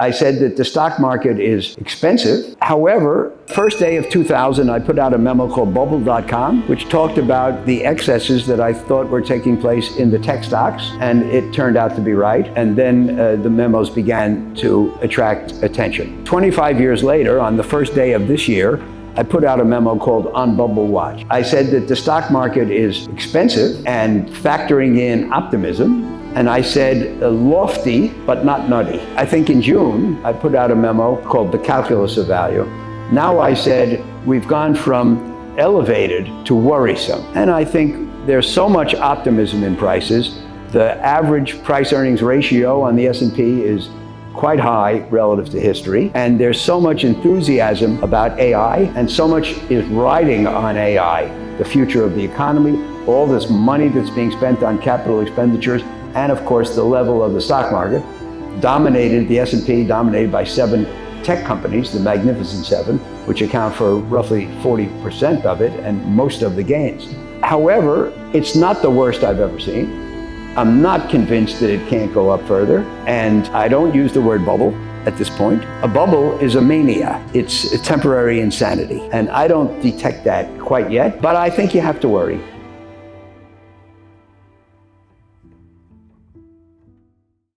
I said that the stock market is expensive. However, first day of 2000, I put out a memo called bubble.com, which talked about the excesses that I thought were taking place in the tech stocks, and it turned out to be right. And then the memos began to attract attention. 25 years later, on the first day of this year, I put out a memo called On Bubble Watch. I said that the stock market is expensive and factoring in optimism. And I said lofty, but not nutty. I think in June, I put out a memo called The Calculus of Value. Now I said, we've gone from elevated to worrisome. And I think there's so much optimism in prices. The average price earnings ratio on the S&P is quite high relative to history. And there's so much enthusiasm about AI, and so much is riding on AI, the future of the economy, all this money that's being spent on capital expenditures, and of course the level of the stock market, the S&P dominated by 7 tech companies, the Magnificent Seven, which account for roughly 40% of it and most of the gains. However, it's not the worst I've ever seen. I'm not convinced that it can't go up further, and I don't use the word bubble at this point. A bubble is a mania. It's a temporary insanity, and I don't detect that quite yet, but I think you have to worry.